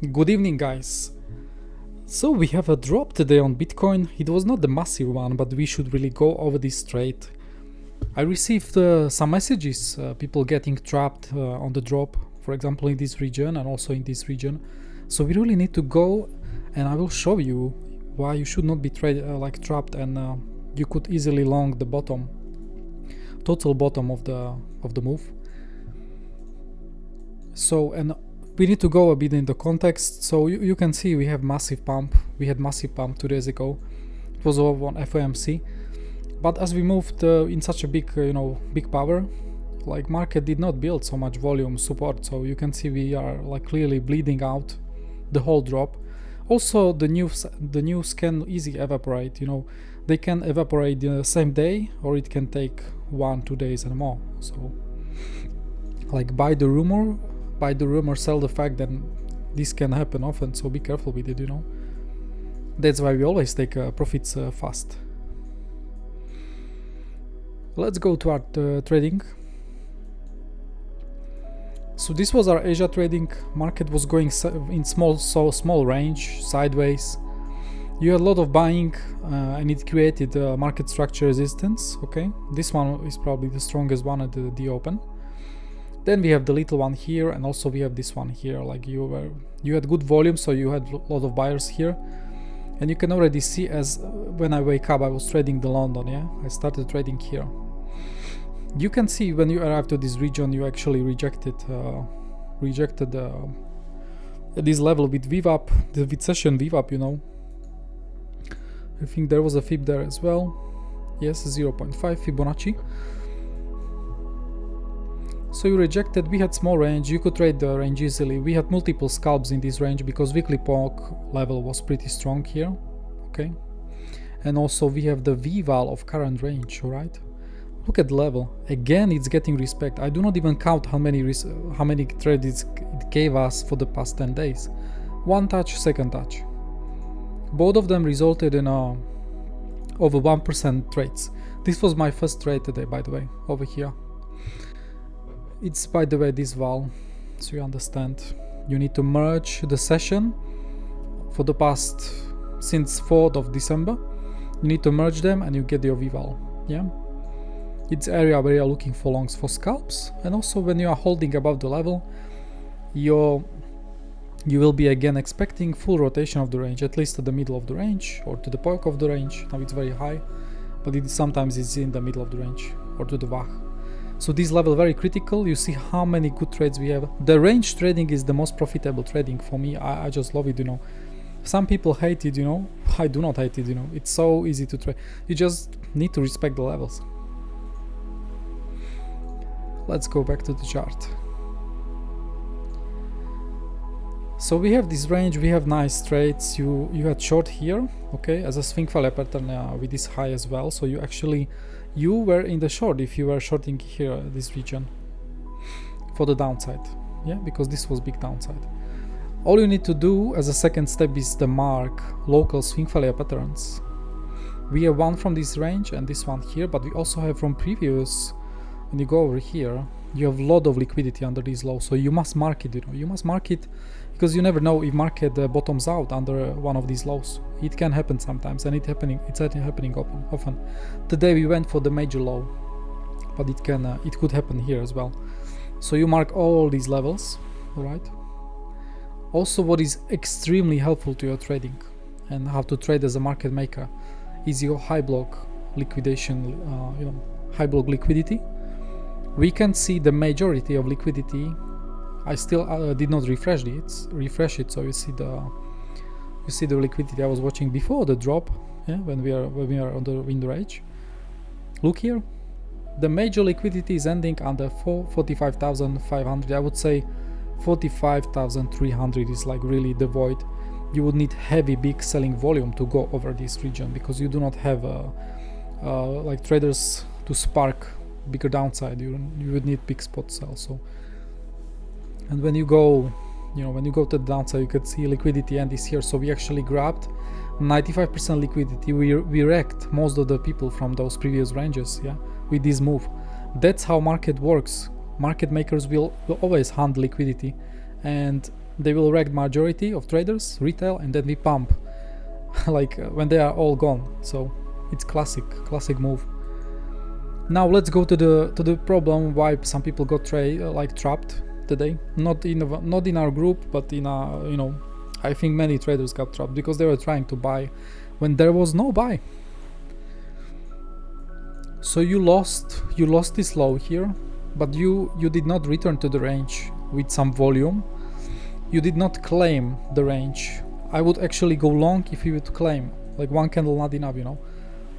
Good evening, guys. So we have a drop today on Bitcoin. It was not the massive one, but we should really go over this trade. I received some messages, people getting trapped on the drop, for example in this region and also in this region. So we really need to go, and I will show you why you should not be trapped, and you could easily long the bottom, total bottom of the move. So, and we need to go a bit in the context. So you can see we have massive pump. We had massive pump 2 days ago. It was over on FOMC. But as we moved in such a big, big power, like market did not build so much volume support. So you can see we are like clearly bleeding out the whole drop. Also, the news can easily evaporate. They can evaporate the same day, or it can take 1-2 days and more. So, like buy the rumor, sell the fact that this can happen often. So be careful with it. That's why we always take profits fast. Let's go to our trading. So this was our Asia trading. Market was going in small range, sideways. You had a lot of buying, and it created market structure resistance. Okay, this one is probably the strongest one at the open. Then we have the little one here, and also we have this one here. Like you had good volume, so you had a lot of buyers here. And you can already see, as when I wake up, I was trading the London. Yeah, I started trading here. You can see when you arrive to this region, you actually rejected this level with VWAP, with session VWAP. I think there was a fib there as well. Yes, 0.5 Fibonacci. So you rejected. We had small range. You could trade the range easily. We had multiple scalps in this range because weekly poke level was pretty strong here. Okay, and also we have the VWAL of current range. All right. Look at the level. Again, it's getting respect. I do not even count how many trades it gave us for the past 10 days. One touch, second touch. Both of them resulted in over 1% trades. This was my first trade today, by the way, over here. It's, by the way, this val, so you understand. You need to merge the session for the past, since 4th of December. You need to merge them and you get your VWAL. Yeah. It's area where you're looking for longs for scalps, and also when you are holding above the level, you will be again expecting full rotation of the range, at least to the middle of the range or to the poke of the range. Now it's very high, but sometimes it's in the middle of the range or to the VAH. So this level very critical. You see how many good trades we have. The range trading is the most profitable trading for me. I just love it. Some people hate it. I do not hate it. It's so easy to trade. You just need to respect the levels. Let's go back to the chart. So we have this range, we have nice trades. You had short here, okay, as a swing failure pattern with this high as well. So you were in the short if you were shorting here, this region, for the downside, yeah, because this was big downside. All you need to do as a second step is the mark local swing failure patterns. We have one from this range and this one here, but we also have from previous. When you go over here, you have a lot of liquidity under these lows, so you must mark it. You must mark it because you never know if market bottoms out under one of these lows. It can happen sometimes, and it's happening often. Today we went for the major low, but it could happen here as well. So you mark all these levels, all right? Also, what is extremely helpful to your trading and how to trade as a market maker is your high block liquidation. High block liquidity. We can see the majority of liquidity. I still did not refresh it, so you see the liquidity I was watching before the drop. Yeah, when we are on the window range. Look here, the major liquidity is ending under 45,500. I would say 45,300 is like really the void. You would need heavy big selling volume to go over this region because you do not have like traders to spark bigger downside. You would need big spot sell. So, and when you go to the downside, you can see liquidity end is here. So we actually grabbed 95% liquidity. We wrecked most of the people from those previous ranges, yeah, with this move. That's how market works. Market makers will always hunt liquidity, and They will wreck majority of traders, retail, and then we pump like when they are all gone. So it's classic move. Now let's go to the problem why some people got trapped today. Not in our group, but in you know, I think many traders got trapped because they were trying to buy when there was no buy. So you lost this low here, but you did not return to the range with some volume. You did not claim the range. I would actually go long if you would claim, like one candle not enough, you know.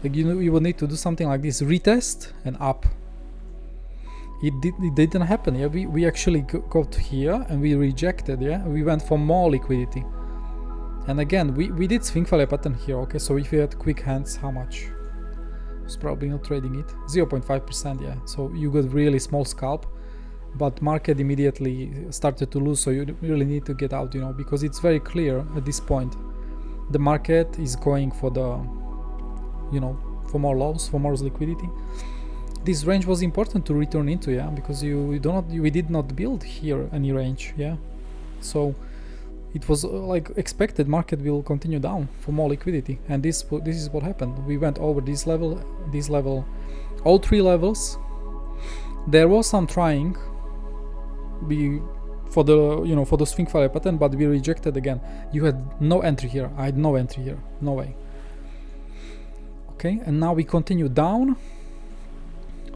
Like you would need to do something like this, retest and up. It didn't happen. Yeah, we actually got here and we rejected. Yeah, we went for more liquidity. And again, we did swing failure pattern here. Okay, so if you had quick hands, how much? It's probably not trading it. 0.5%. Yeah, so you got really small scalp, but market immediately started to lose. So you really need to get out, you know, because it's very clear at this point. The market is going for the, you know, for more lows, for more liquidity. This range was important to return into, yeah, because we did not build here any range, yeah. So it was like expected market will continue down for more liquidity, and this is what happened. We went over this level, all three levels. There was some trying for the swing failure pattern, but we rejected again. You had no entry here. I had no entry here. No way. Okay, and now we continue down.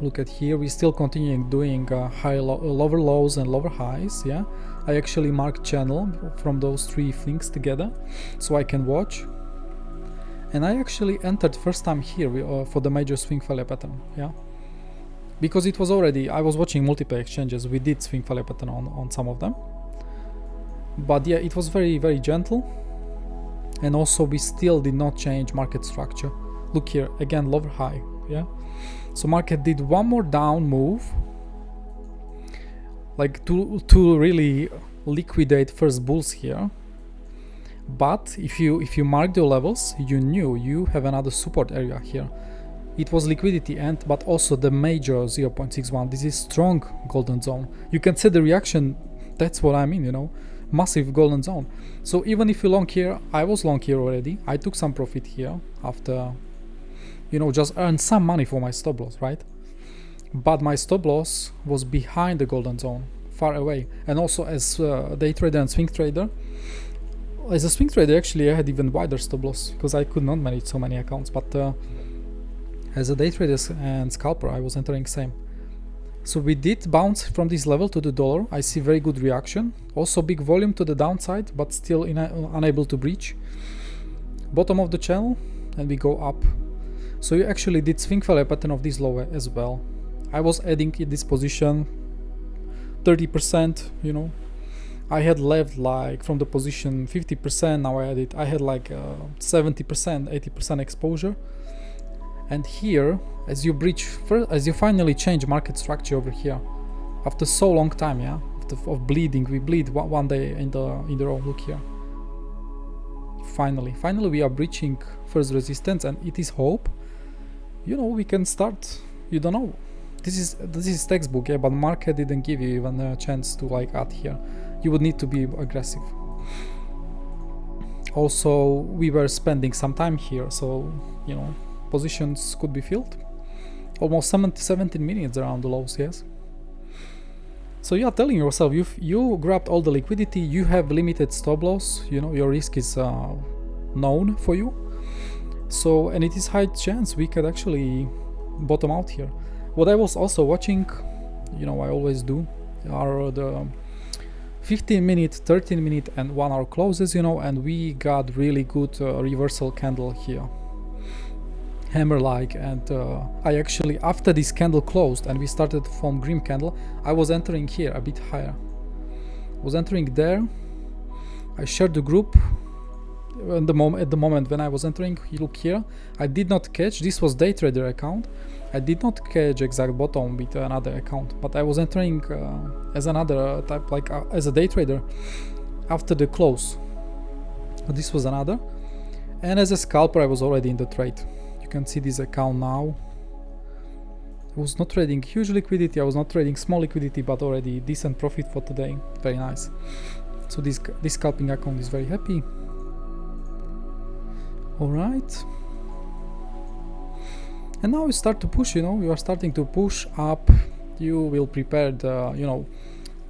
Look at here, we still continuing doing lower lows and lower highs. Yeah, I actually marked channel from those three things together so I can watch. And I actually entered first time here for the major swing failure pattern. Yeah, because it was already, I was watching multiple exchanges. We did swing failure pattern on some of them, but yeah, it was very, very gentle. And also we still did not change market structure. Look here, again, lower high. Yeah, so market did one more down move, like to really liquidate first bulls here. But if you mark the levels, you knew you have another support area here. It was liquidity end, but also the major 0.61. This is strong golden zone. You can see the reaction. That's what I mean, you know, massive golden zone. So even if you long here, I was long here already. I took some profit here after, you know, just earned some money for my stop loss, right? But my stop loss was behind the golden zone, far away. And also as day trader and swing trader, as a swing trader actually I had even wider stop loss because I could not manage so many accounts. But as a day trader and scalper, I was entering same. So we did bounce from this level to the dollar. I see very good reaction. Also big volume to the downside, but still unable to breach. Bottom of the channel, and we go up. So you actually did swing failure pattern of this low as well. I was adding in this position 30%, you know. I had left like from the position 50%, now I had like 70%, 80% exposure. And here, as you finally change market structure over here, after so long time, yeah, of bleeding, we bleed one day in the row. Look here. Finally we are breaching first resistance, and it is hope. You know, we can start. You don't know. This is textbook, yeah, but market didn't give you even a chance to like add here. You would need to be aggressive. Also, we were spending some time here, so you know, positions could be filled. Almost 17 minutes around the lows, yes. So you are telling yourself, you grabbed all the liquidity, you have limited stop loss, you know, your risk is known for you. So, and it is high chance we could actually bottom out here. What I was also watching, you know, I always do, are the 15-minute, 13-minute and 1 hour closes, you know, and we got really good reversal candle here. Hammer-like, and I actually, after this candle closed and we started to form green candle, I was entering here a bit higher. Was entering there. I shared the group. At the moment when I was entering, you look here, I did not catch, this was day trader account, I did not catch exact bottom with another account, but I was entering as another type, like as a day trader after the close. This was another, and as a scalper I was already in the trade. You can see this account now. I was not trading huge liquidity, I was not trading small liquidity, but already decent profit for today. Very nice. So this scalping account is very happy. All right. And now you start to push, you are starting to push up. You will prepare the,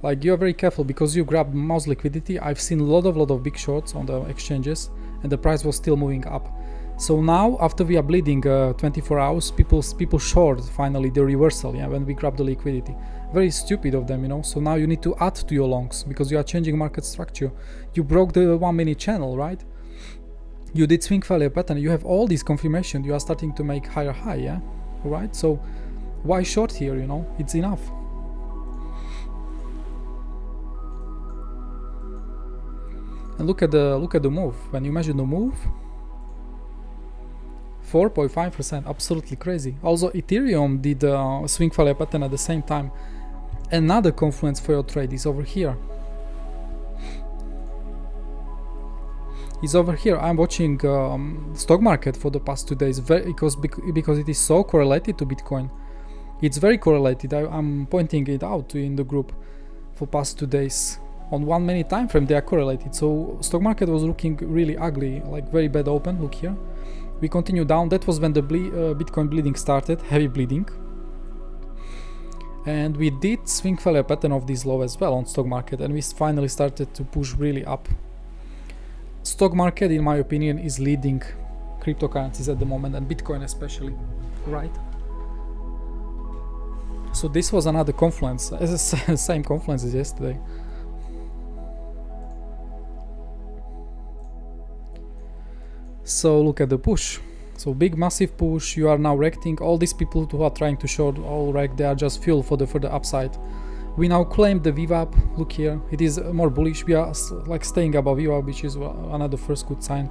like you are very careful because you grab mouse liquidity. I've seen a lot of big shorts on the exchanges and the price was still moving up. So now after we are bleeding 24 hours, people short finally the reversal, yeah, when we grab the liquidity. Very stupid of them, So now you need to add to your longs because you are changing market structure. You broke the 1 minute channel, right? You did swing failure pattern. You have all these confirmation. You are starting to make higher high, yeah, right? So why short here? It's enough. And look at the move. When you measure the move, 4.5%, absolutely crazy. Also, Ethereum did swing failure pattern at the same time. Another confluence for your trade is over here. Is over here. I'm watching stock market for the past 2 days because it is so correlated to Bitcoin. It's very correlated. I'm pointing it out in the group for past 2 days. On 1 minute time frame they are correlated. So stock market was looking really ugly, like very bad open. Look here. We continue down. That was when the Bitcoin bleeding started, heavy bleeding. And we did swing failure pattern of this low as well on stock market, and we finally started to push really up. Stock market, in my opinion, is leading cryptocurrencies at the moment, and Bitcoin especially, right? So this was another confluence, same confluence as yesterday. So look at the push. So big massive push. You are now recting. All these people who are trying to short all rec, they are just fuel for the further upside. We now claim the VWAP. Look here, it is more bullish. We are like staying above VWAP, which is another first good sign.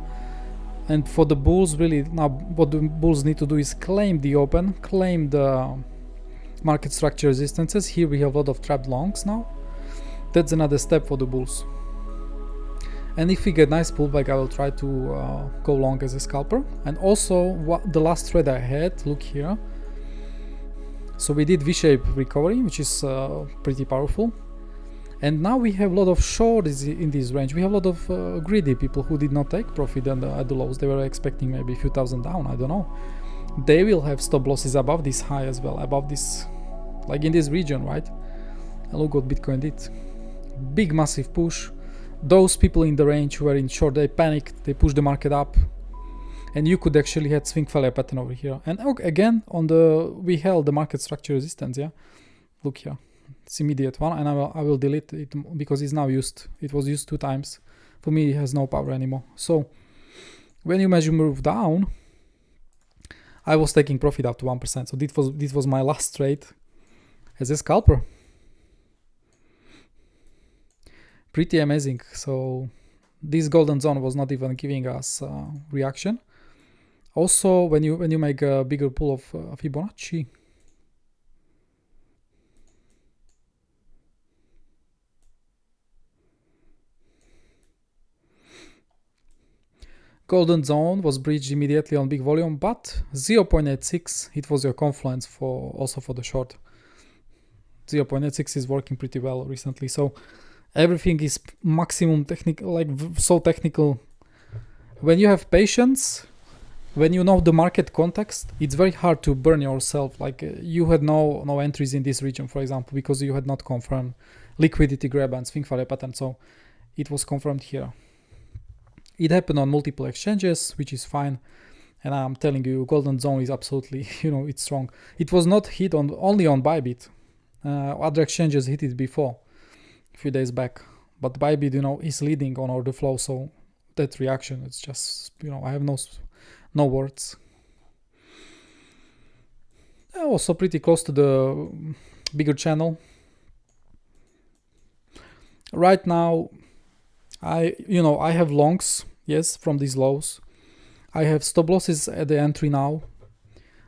And for the bulls, really now what the bulls need to do is claim the open, claim the market structure resistances. Here we have a lot of trapped longs now. That's another step for the bulls. And if we get nice pullback, I will try to go long as a scalper. And also the last trade I had, look here. So we did V-shape recovery, which is pretty powerful. And now we have a lot of shorts in this range. We have a lot of greedy people who did not take profit at the lows. They were expecting maybe a few thousand down, I don't know. They will have stop losses above this high as well, above this, like in this region, right? And look what Bitcoin did. Big massive push. Those people in the range who were in short, they panicked, they pushed the market up, and you could actually have swing failure pattern over here. And again, we held the market structure resistance, yeah. Look here, it's immediate one, and I will delete it because it's now used. It was used 2 times. For me, it has no power anymore. So when you measure move down, I was taking profit up to 1%. So this was my last trade as a scalper. Pretty amazing. So this golden zone was not even giving us reaction. Also, when you make a bigger pool of Fibonacci, golden zone was breached immediately on big volume, but 0.86 it was your confluence also for the short. 0.86 is working pretty well recently. So everything is maximum technical, like so technical. When you have patience, when you know the market context, it's very hard to burn yourself. Like you had no entries in this region, for example, because you had not confirmed liquidity grab and swing failure pattern. So it was confirmed here. It happened on multiple exchanges, which is fine. And I'm telling you, golden zone is absolutely, it's strong. It was not hit only on Bybit. Other exchanges hit it before, a few days back, but Bybit, is leading on order flow. So that reaction, it's just, I have no words. Also pretty close to the bigger channel. Right now, I have longs, yes, from these lows. I have stop losses at the entry now.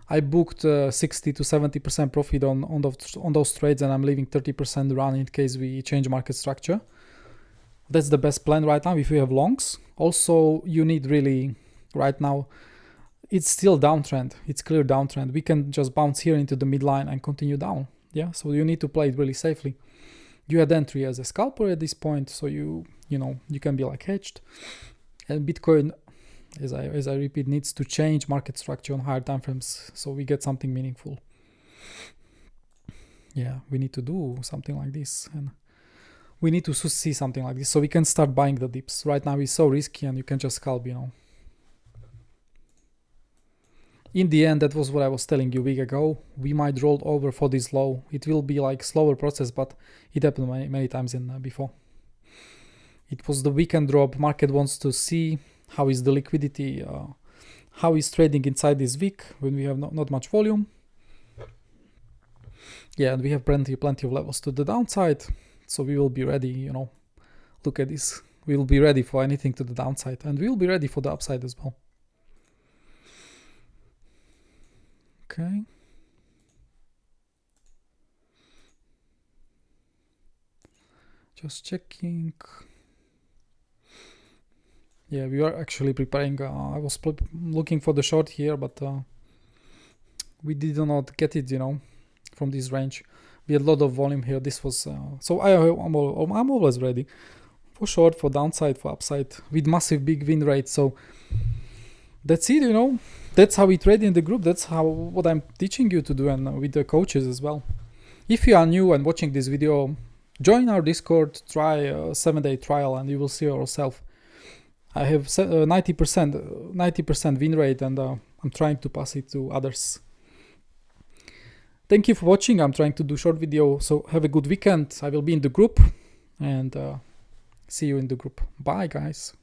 I booked 60 to 70% profit on those trades, and I'm leaving 30% run in case we change market structure. That's the best plan right now if you have longs. Also, you need really, right now, it's still downtrend. It's clear downtrend. We can just bounce here into the midline and continue down. Yeah, so you need to play it really safely. You had entry as a scalper at this point, so you you know, you can be like hedged. And Bitcoin, as I repeat, needs to change market structure on higher time frames so we get something meaningful. Yeah, we need to do something like this, and we need to see something like this so we can start buying the dips. Right now it's so risky and you can just scalp, you know. In the end, that was what I was telling you a week ago. We might roll over for this low. It will be like slower process, but it happened many times in before. It was the weekend drop. Market wants to see how is the liquidity, how is trading inside this week when we have not much volume. Yeah, and we have plenty of levels to the downside, so we will be ready, you know. Look at this. We will be ready for anything to the downside, and we will be ready for the upside as well. Okay. Just checking. Yeah, we are actually preparing. I was looking for the short here, but we did not get it, you know, from this range. We had a lot of volume here. This was so I'm always ready for short, for downside, for upside with massive big win rate. So that's it, you know. That's how we trade in the group. That's what I'm teaching you to do, and with the coaches as well. If you are new and watching this video, join our Discord, try a 7-day trial, and you will see yourself. I have 90% win rate, and I'm trying to pass it to others. Thank you for watching. I'm trying to do short video, so have a good weekend. I will be in the group, and see you in the group. Bye, guys.